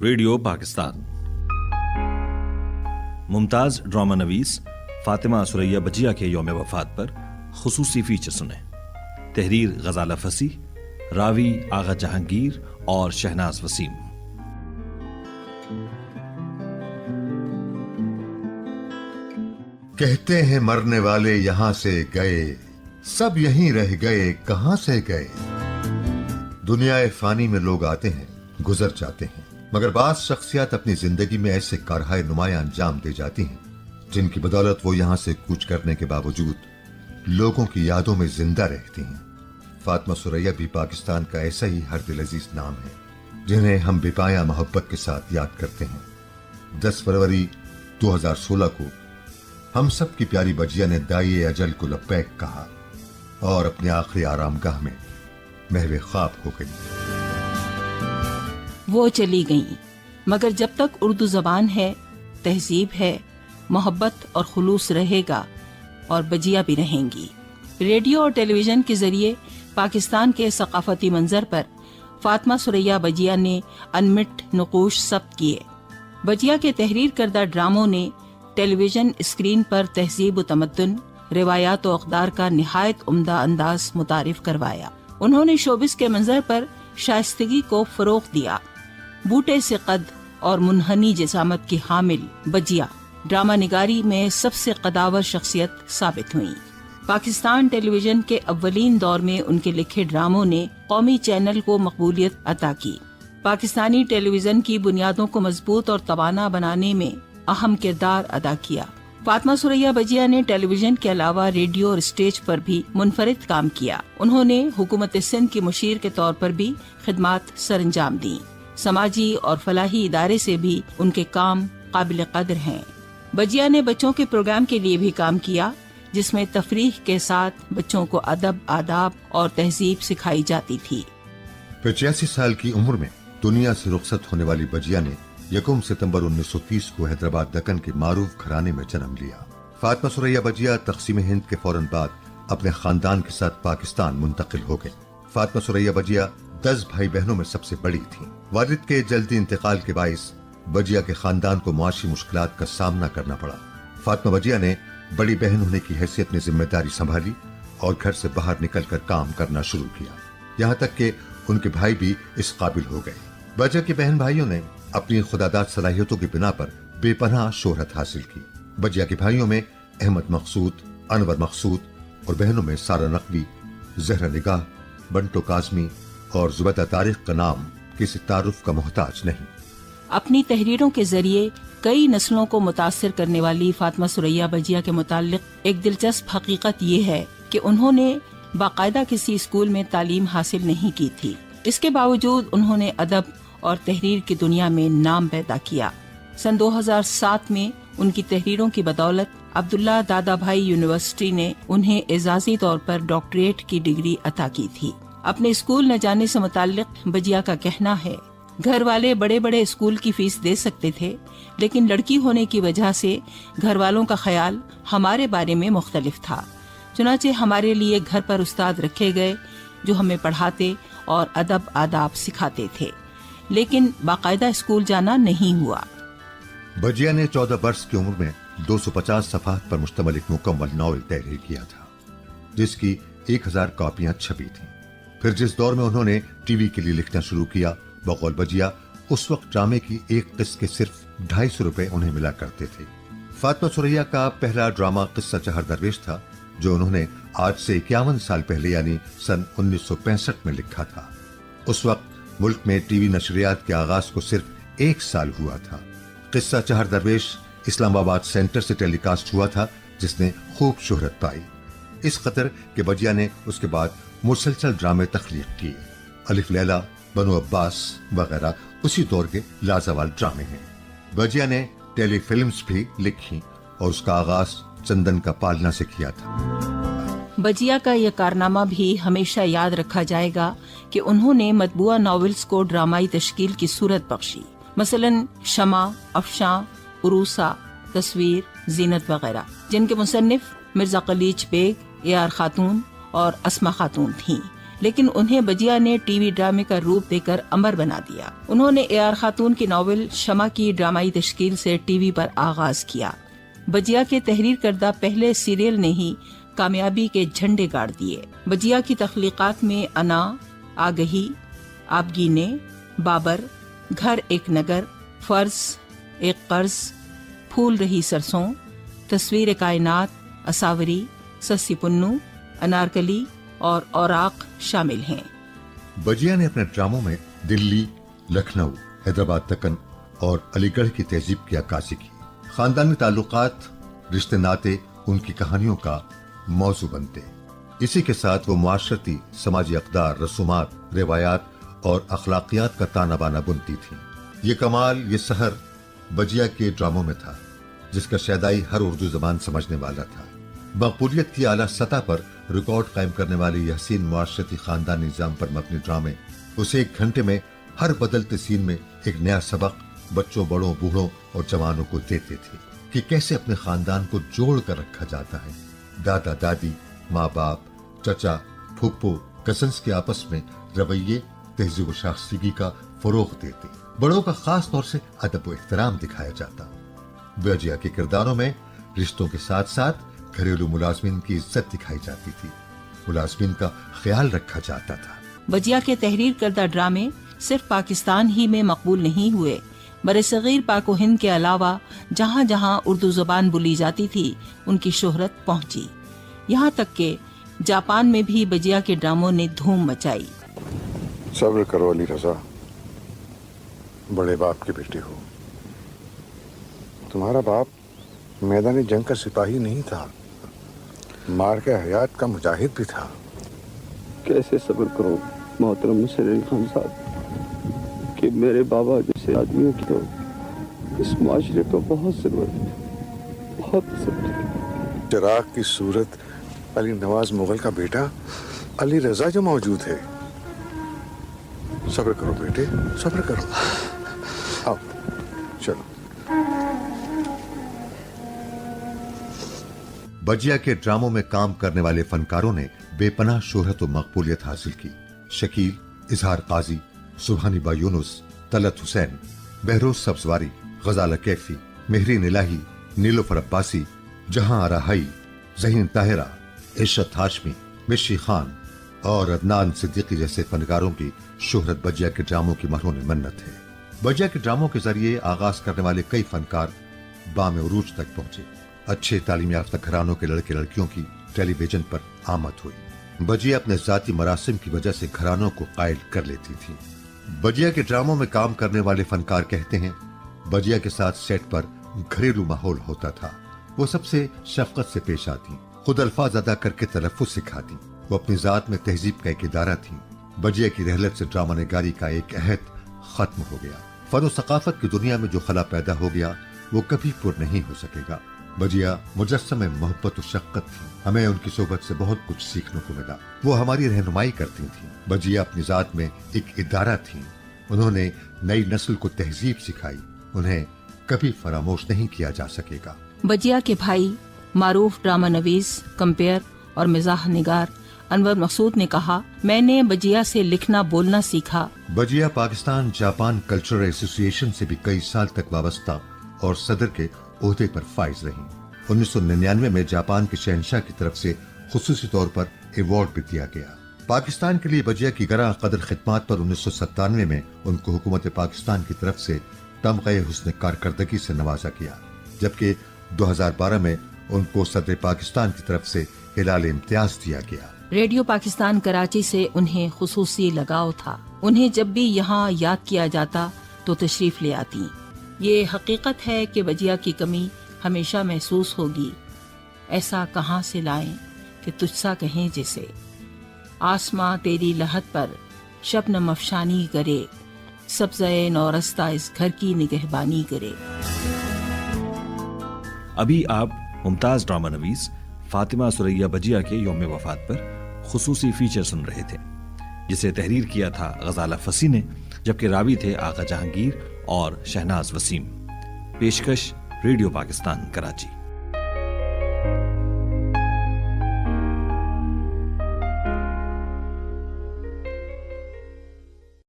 Radio Pakistan ممتاز drama نویس Fatima سریا بجیا کے یوم وفات پر خصوصی فیچر سنیں۔ تحریر غزالہ فصیح، راوی آغا جہانگیر اور شہناز وسیم۔ کہتے ہیں مرنے والے یہاں سے گئے، سب یہیں رہ گئے کہاں سے گئے۔ دنیا فانی میں لوگ آتے ہیں گزر جاتے ہیں، مگر بعض شخصیات اپنی زندگی میں ایسے کارہائے نمایاں انجام دے جاتی ہیں جن کی بدولت وہ یہاں سے کوچ کرنے کے باوجود لوگوں کی یادوں میں زندہ رہتی ہیں۔ فاطمہ سریا بھی پاکستان کا ایسا ہی ہر دل عزیز نام ہے جنہیں ہم بے پایا محبت کے ساتھ یاد کرتے ہیں۔ 10 فروری 2016 کو ہم سب کی پیاری بجیا نے دائی اجل کو لبیک کہا اور اپنے آخری آرام گاہ میں محو خواب ہو گئی۔ وہ چلی گئیں، مگر جب تک اردو زبان ہے، تہذیب ہے، محبت اور خلوص رہے گا اور بجیا بھی رہیں گی۔ ریڈیو اور ٹیلی ویژن کے ذریعے پاکستان کے ثقافتی منظر پر فاطمہ سریا بجیا نے انمٹ نقوش ثبت کیے۔ بجیا کے تحریر کردہ ڈراموں نے ٹیلی ویژن اسکرین پر تہذیب و تمدن، روایات و اقدار کا نہایت عمدہ انداز متعارف کروایا۔ انہوں نے شوبز کے منظر پر شائستگی کو فروغ دیا۔ بوٹے سے قد اور منحنی جسامت کی حامل بجیا ڈرامہ نگاری میں سب سے قداور شخصیت ثابت ہوئیں۔ پاکستان ٹیلی ویژن کے اولین دور میں ان کے لکھے ڈراموں نے قومی چینل کو مقبولیت عطا کی، پاکستانی ٹیلی ویژن کی بنیادوں کو مضبوط اور توانا بنانے میں اہم کردار ادا کیا۔ فاطمہ سریا بجیا نے ٹیلی ویژن کے علاوہ ریڈیو اور اسٹیج پر بھی منفرد کام کیا۔ انہوں نے حکومت سندھ کی مشیر کے طور پر بھی خدمات سر انجام دیں۔ سماجی اور فلاحی ادارے سے بھی ان کے کام قابل قدر ہیں۔ بجیا نے بچوں کے پروگرام کے لیے بھی کام کیا، جس میں تفریح کے ساتھ بچوں کو ادب، آداب اور تہذیب سکھائی جاتی تھی۔ 85 سال کی عمر میں دنیا سے رخصت ہونے والی بجیا نے 1 ستمبر 1930 کو حیدرآباد دکن کے معروف گھرانے میں جنم لیا۔ فاطمہ سریا بجیا تقسیم ہند کے فوراً بعد اپنے خاندان کے ساتھ پاکستان منتقل ہو گئی۔ فاطمہ سریا بجیا 10 بھائی بہنوں میں سب سے بڑی تھیں۔ والد کے جلدی انتقال کے باعث بجیا کے خاندان کو معاشی مشکلات کا سامنا کرنا پڑا۔ فاطمہ بجیا نے بڑی بہن ہونے کی حیثیت میں ذمہ داری سنبھالی اور گھر سے باہر نکل کر کام کرنا شروع کیا، یہاں تک کہ ان کے بھائی بھی اس قابل ہو گئے۔ بجیا کے بہن بھائیوں نے اپنی خداداد صلاحیتوں کی بنا پر بے پناہ شہرت حاصل کی۔ بجیا کے بھائیوں میں احمد مقصود، انور مقصود اور بہنوں میں سارہ نقوی، زہرا نگاہ، بنٹو کاظمی اور زبیدہ طارق کا نام کسی تعارف کا محتاج نہیں۔ اپنی تحریروں کے ذریعے کئی نسلوں کو متاثر کرنے والی فاطمہ سریا بجیا کے متعلق ایک دلچسپ حقیقت یہ ہے کہ انہوں نے باقاعدہ کسی اسکول میں تعلیم حاصل نہیں کی تھی۔ اس کے باوجود انہوں نے ادب اور تحریر کی دنیا میں نام پیدا کیا۔ سن 2007 میں ان کی تحریروں کی بدولت عبداللہ دادا بھائی یونیورسٹی نے انہیں اعزازی طور پر ڈاکٹریٹ کی ڈگری عطا کی تھی۔ اپنے اسکول نہ جانے سے متعلق بجیا کا کہنا ہے، گھر والے بڑے بڑے اسکول کی فیس دے سکتے تھے، لیکن لڑکی ہونے کی وجہ سے گھر والوں کا خیال ہمارے بارے میں مختلف تھا۔ چنانچہ ہمارے لیے گھر پر استاد رکھے گئے جو ہمیں پڑھاتے اور ادب آداب سکھاتے تھے، لیکن باقاعدہ اسکول جانا نہیں ہوا۔ بجیا نے 14 برس کی عمر میں 250 صفحات پر مشتمل ایک مکمل ناول تحریر کیا تھا، جس کی 1000 کاپیاں چھپی تھیں۔ پھر جس دور میں انہوں نے ٹی وی کے لیے لکھنا شروع کیا، بقول بجیا اس وقت ڈرامے کی ایک قسط کے صرف 250 روپے انہیں ملا کرتے تھے۔ فاطمہ سریا کا پہلا ڈرامہ قصہ چہر درویش تھا، جو انہوں نے آج سے 51 سال پہلے یعنی سن 1965 میں لکھا تھا۔ اس وقت ملک میں ٹی وی نشریات کے آغاز کو صرف 1 سال ہوا تھا۔ قصہ چہر درویش اسلام آباد سینٹر سے ٹیلی کاسٹ ہوا تھا، جس نے خوب شہرت پائی، اس قدر کہ بجیا نے اس کے بعد مسلسل ڈرامے تخلیق کیے۔ الف لیلا، بنو عباس وغیرہ اسی دور کے لازوال ڈرامے ہیں۔ بجیا نے ٹیلی فلمز بھی لکھی اور اس کا آغاز چندن کا پالنا سے کیا تھا۔ بجیا کا یہ کارنامہ بھی ہمیشہ یاد رکھا جائے گا کہ انہوں نے مطبوعہ ناولز کو ڈرامائی تشکیل کی صورت بخشی، مثلاً شمع، افشاں، عروسہ، تصویر، زینت وغیرہ، جن کے مصنف مرزا قلیچ بیگ، اے آر خاتون اور اسما خاتون تھیں۔ لیکن انہیں بجیا نے ٹی وی ڈرامے کا روپ دے کر امر بنا دیا۔ انہوں نے اے آر خاتون کی ناول شمع کی ڈرامائی تشکیل سے ٹی وی پر آغاز کیا۔ بجیا کے تحریر کردہ پہلے سیریل نے ہی کامیابی کے جھنڈے گاڑ دیے۔ بجیا کی تخلیقات میں انا، آگہی، آبگینے، بابر، گھر ایک نگر، فرض، ایک قرض، پھول رہی سرسوں، تصویر کائنات، اساوری، سسی پنو، انارکلی اور اوراق شامل ہیں۔ بجیا نے اپنے ڈراموں میں دلی، لکھنؤ، حیدرآباد دکن اور علی گڑھ کی تہذیب کی عکاسی کی۔ خاندانی تعلقات، رشتے ناطے ان کی کہانیوں کا موضوع بنتے۔ اسی کے ساتھ وہ معاشرتی، سماجی اقدار، رسومات، روایات اور اخلاقیات کا تانا بانا بنتی تھی۔ یہ کمال، یہ سحر بجیا کے ڈراموں میں تھا، جس کا شیدائی ہر اردو زبان سمجھنے والا تھا۔ مقبولیت کی اعلیٰ سطح پر ریکارڈ قائم کرنے والے یہ حسین معاشرتی خاندانی نظام پر مبنی ڈرامے اسے ایک گھنٹے میں ہر بدلتے سین میں ایک نیا سبق بچوں، بڑوں، بوڑھوں اور جوانوں کو دیتے تھے کہ کیسے اپنے خاندان کو جوڑ کر رکھا جاتا ہے۔ دادا دادی، ماں باپ، چچا، پھپھو، کزنس کے آپس میں رویے، تہذیب و شائستگی کا فروغ دیتے۔ بڑوں کا خاص طور سے ادب و احترام دکھایا جاتا۔ بجیا کے کرداروں میں رشتوں کے ساتھ ساتھ گھریلو ملازمین کی عزت دکھائی جاتی تھی، ملازمین کا خیال رکھا جاتا تھا۔ بجیا کے تحریر کردہ ڈرامے صرف پاکستان ہی میں مقبول نہیں ہوئے، برصغیر پاک و ہند کے علاوہ جہاں جہاں اردو زبان بولی جاتی تھی ان کی شہرت پہنچی، یہاں تک کہ جاپان میں بھی بجیا کے ڈراموں نے دھوم مچائی۔ صبر کرو علی رضا، بڑے باپ کے بیٹے ہو۔ تمہارا باپ میدان جنگ کا سپاہی نہیں تھا، مار کے حیات کا مجاہد بھی تھا۔ کیسے صبر کرو محترم مشر علی خان صاحب کہ میرے بابا جیسے آدمیوں کی تو اس معاشرے کو بہت ضرورت ہے، بہت ضرورت۔ چراغ کی صورت علی نواز مغل کا بیٹا علی رضا جو موجود ہے۔ صبر کرو بیٹے، صبر کرو۔ آؤ چلو۔ بجیا کے ڈراموں میں کام کرنے والے فنکاروں نے بے پناہ شہرت و مقبولیت حاصل کی۔ شکیل، اظہار قاضی، سبحانی با یونس، طلعت حسین، بہروز سبزواری، غزالہ کیفی، مہرین الہی، نیلوفر عباسی، جہاں آراہائی، ذہین طاہرہ، عشرت ہاشمی، مشی خان اور عدنان صدیقی جیسے فنکاروں کی شہرت بجیا کے ڈراموں کی مرہون منت ہے۔ بجیا کے ڈراموں کے ذریعے آغاز کرنے والے کئی فنکار بام عروج تک پہنچے۔ اچھے تعلیم یافتہ گھرانوں کے لڑکے لڑکیوں کی ٹیلی ویژن پر آمد ہوئی۔ بجیا اپنے ذاتی مراسم کی وجہ سے گھرانوں کو قائل کر لیتی تھی۔ بجیا کے ڈراموں میں کام کرنے والے فنکار کہتے ہیں، بجیا کے ساتھ سیٹ پر گھریلو ماحول ہوتا تھا۔ وہ سب سے شفقت سے پیش آتی، خود الفاظ ادا کر کے تلفظ سکھاتی۔ وہ اپنی ذات میں تہذیب کا ایک ادارہ تھی۔ بجیا کی رحلت سے ڈرامہ نگاری کا ایک عہد ختم ہو گیا۔ فن و ثقافت کی دنیا میں جو خلا پیدا ہو گیا وہ کبھی پر نہیں ہو سکے گا۔ بجیا مجسم محبت و شفقت تھی۔ ہمیں ان کی صحبت سے بہت کچھ سیکھنے کو ملا۔ وہ ہماری رہنمائی کرتی تھیں۔ بجیا اپنی ذات میں ایک ادارہ تھیں۔ انہوں نے نئی نسل کو تہذیب سکھائی، انہیں کبھی فراموش نہیں کیا جا سکے گا۔ بجیا کے بھائی معروف ڈرامہ نویس، کمپیئر اور مزاح نگار انور مسعود نے کہا، میں نے بجیا سے لکھنا بولنا سیکھا۔ بجیا پاکستان جاپان کلچرل ایسوسی ایشن سے بھی کئی سال تک وابستہ اور صدر کے عہدے پر فائز رہی۔ 1999 میں جاپان کے شہنشاہ کی طرف سے خصوصی طور پر ایوارڈ بھی دیا گیا۔ پاکستان کے لیے بجیا کی گراں قدر خدمات پر 1997 میں ان کو حکومت پاکستان کی طرف سے تمغہ حسن کارکردگی سے نوازا گیا، جبکہ 2012 میں ان کو صدر پاکستان کی طرف سے ہلال امتیاز دیا گیا۔ ریڈیو پاکستان کراچی سے انہیں خصوصی لگاؤ تھا۔ انہیں جب بھی یہاں یاد کیا جاتا تو تشریف لے آتی۔ یہ حقیقت ہے کہ بجیا کی کمی ہمیشہ محسوس ہوگی۔ ایسا کہاں سے لائیں کہ تجھ سا کہیں جسے، آسماں تیری لہت پر شبنم افشانی کرے، سبزۂ نورستہ اس گھر کی نگہبانی کرے۔ ابھی آپ ممتاز ڈرامہ نویس فاطمہ سریا بجیا کے یوم وفات پر خصوصی فیچر سن رہے تھے، جسے تحریر کیا تھا غزالہ فصیح نے، جبکہ راوی تھے آغا جہانگیر اور شہناز وسیم۔ پیشکش ریڈیو پاکستان کراچی۔